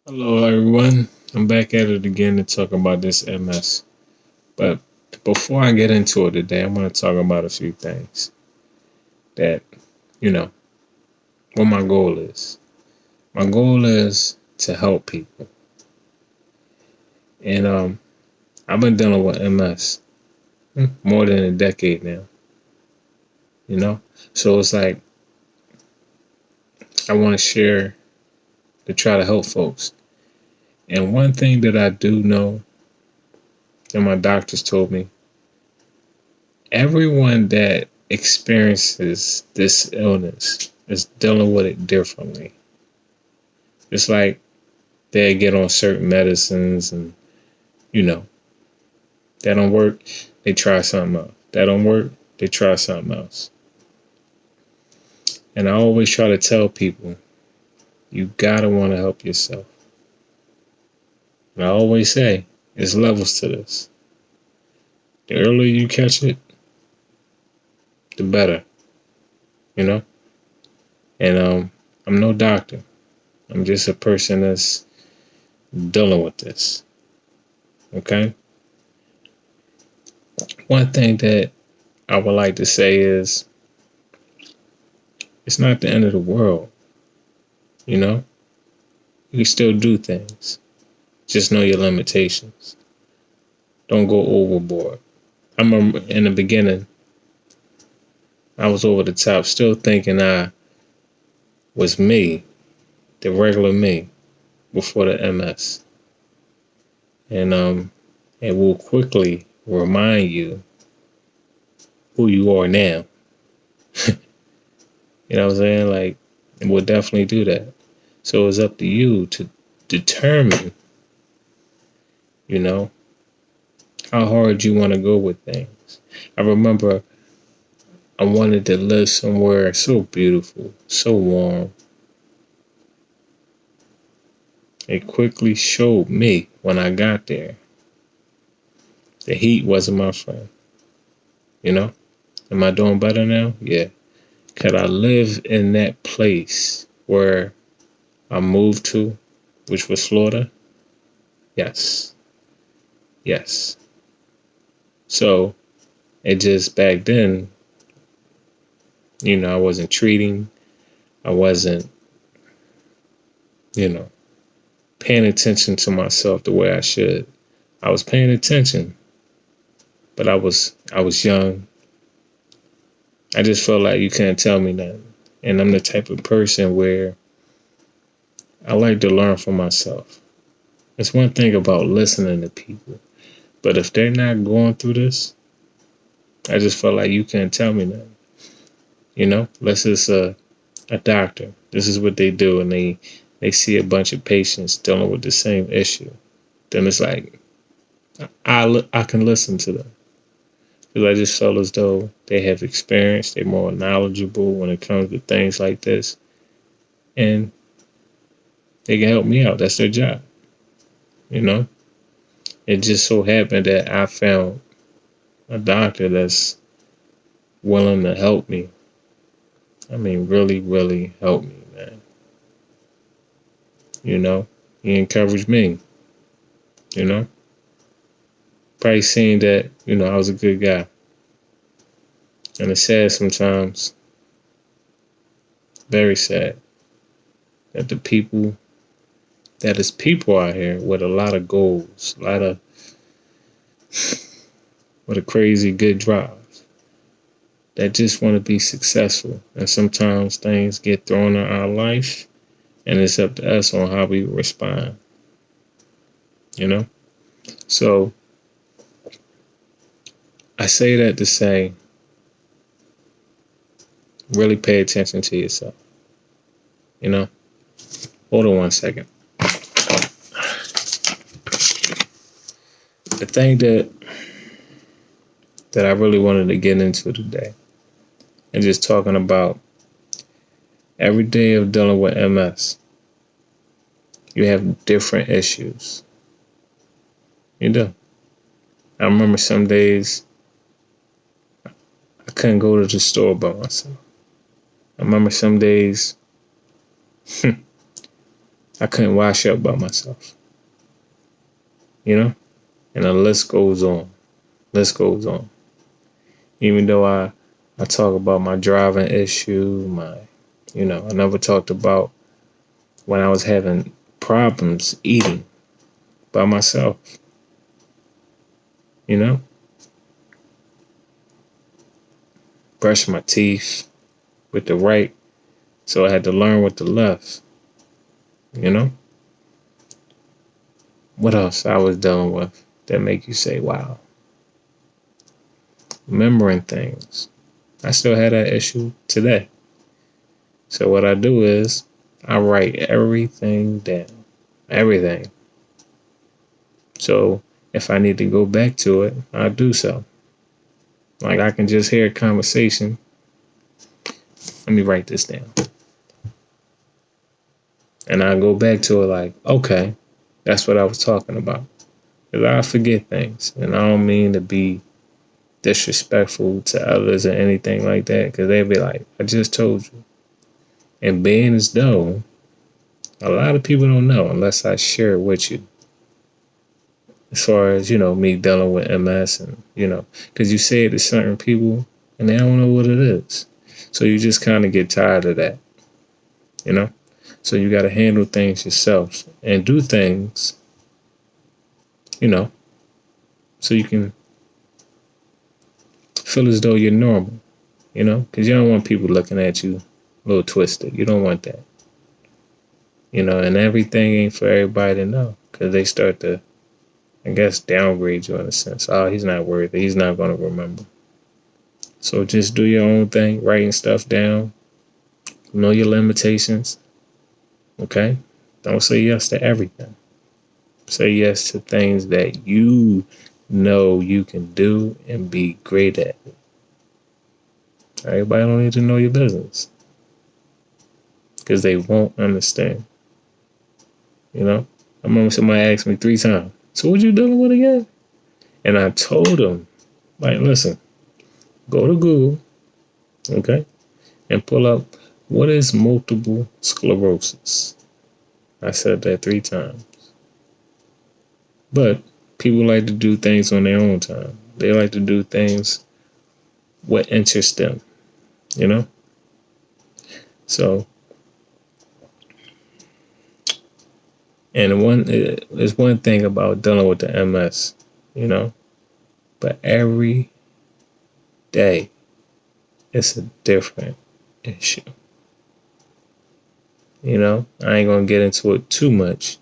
Hello, everyone. I'm back at it again to talk about this MS. But before I get into it today, I'm going to talk about a few things that, you know, what my goal is. My goal is to help people. And I've been dealing with MS more than a decade now, you know? So it's like I want to share to try to help folks. And one thing that I do know, and my doctors told me, everyone that experiences this illness is dealing with it differently. It's like they get on certain medicines and, you know, that don't work, they try something else. That don't work, they try something else. And I always try to tell people, you gotta want to help yourself. And I always say, there's levels to this. The earlier you catch it, the better, you know? And I'm no doctor. I'm just a person that's dealing with this. Okay? One thing that I would like to say is it's not the end of the world, you know? You can still do things. Just know your limitations. Don't go overboard. I remember in the beginning, I was over the top, still thinking I was me, the regular me, before the MS. And it will quickly remind you who you are now. You know what I'm saying? Like, it will definitely do that. So it's up to you to determine, you know, how hard you want to go with things. I remember I wanted to live somewhere so beautiful, so warm. It quickly showed me when I got there the heat wasn't my friend. You know? Am I doing better now? Yeah. Could I live in that place where I moved to, which was Florida? Yes. Yes. So it just back then, I wasn't treating, I wasn't, you know, paying attention to myself the way I should. I was paying attention, but I was young. I just felt like you can't tell me nothing. And I'm the type of person where I like to learn from myself. It's one thing about listening to people, but if they're not going through this, I just felt like you can't tell me nothing. Let's just a doctor. This is what they do, and they see a bunch of patients dealing with the same issue. Then it's like I can listen to them because I just felt as though they have experience. They're more knowledgeable when it comes to things like this, and they can help me out. That's their job. You know. It just so happened that I found a doctor that's willing to help me. I mean, really, really help me, man. He encouraged me. You know, probably seeing that I was a good guy. And it's sad sometimes, very sad, that the people that is people out here with a lot of goals, a lot of with a crazy good drive that just want to be successful. And sometimes things get thrown in our life, and it's up to us on how we respond. So I say that to say, really pay attention to yourself. Hold on one second. The thing that I really wanted to get into today, and just talking about every day of dealing with MS, you have different issues. You do. I remember some days I couldn't go to the store by myself. I remember some days I couldn't wash up by myself, you know? And the list goes on. List goes on. Even though I talk about my driving issue, I never talked about when I was having problems eating by myself, you know? Brushing my teeth with the right, so I had to learn with the left, you know? What else I was dealing with that make you say, wow? Remembering things. I still had that issue today. So what I do is I write everything down. Everything. So if I need to go back to it, I'll do so. Like I can just hear a conversation. Let me write this down. And I go back to it like, okay, that's what I was talking about. Because I forget things. And I don't mean to be disrespectful to others or anything like that. Because they'll be like, I just told you. And being as though a lot of people don't know unless I share it with you. As far as, me dealing with MS and, because you say it to certain people and they don't know what it is. So you just kind of get tired of that, So you got to handle things yourself and do things, so you can feel as though you're normal, because you don't want people looking at you a little twisted. You don't want that, and everything ain't for everybody to know because they start to, I guess, downgrade you in a sense. Oh, he's not worthy. He's not going to remember. So just do your own thing, writing stuff down. Know your limitations. Okay? Don't say yes to everything. Say yes to things that you know you can do and be great at. Everybody don't need to know your business because they won't understand. I remember somebody asked me 3 times, so what you dealing with again? And I told them, like, listen, go to Google, okay, and pull up what is multiple sclerosis. I said that 3 times. But people like to do things on their own time. They like to do things what interests them, So, and there's one thing about dealing with the MS, but every day it's a different issue. I ain't gonna get into it too much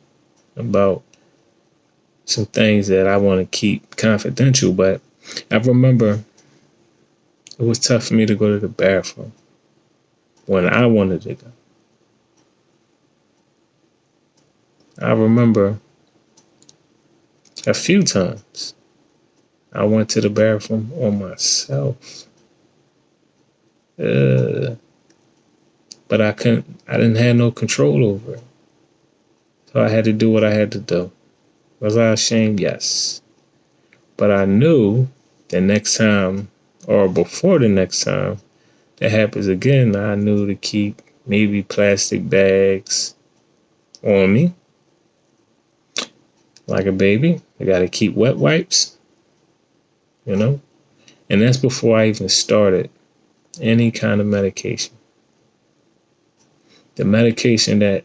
about some things that I want to keep confidential, but I remember it was tough for me to go to the bathroom when I wanted to go. I remember a few times I went to the bathroom on myself. But I didn't have no control over it. So I had to do what I had to do. Was I ashamed? Yes. But I knew the next time or before the next time that happens again, I knew to keep maybe plastic bags on me. Like a baby. I got to keep wet wipes, And that's before I even started any kind of medication. The medication that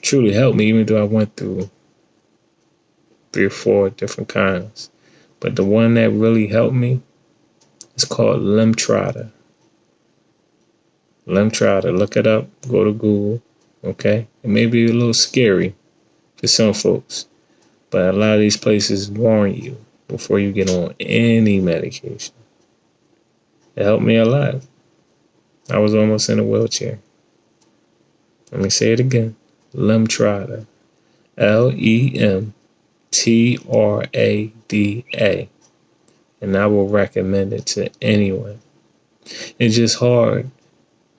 truly helped me, even though I went through 3 or 4 different kinds. But the one that really helped me is called Muiltple. Muiltple. Look it up. Go to Google. Okay? It may be a little scary for some folks, but a lot of these places warn you before you get on any medication. It helped me a lot. I was almost in a wheelchair. Let me say it again. Muiltple. Lemtrada. And I will recommend it to anyone. It's just hard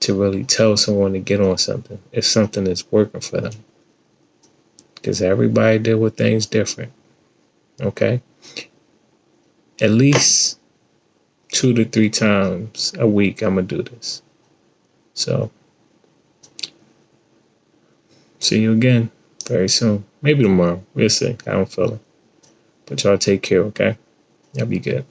to really tell someone to get on something if something is working for them. Because everybody deal with things different. Okay? At least 2 to 3 times a week I'm going to do this. So, see you again. very soon. Maybe tomorrow. We'll see. I don't feel it. But y'all take care, okay? Y'all be good.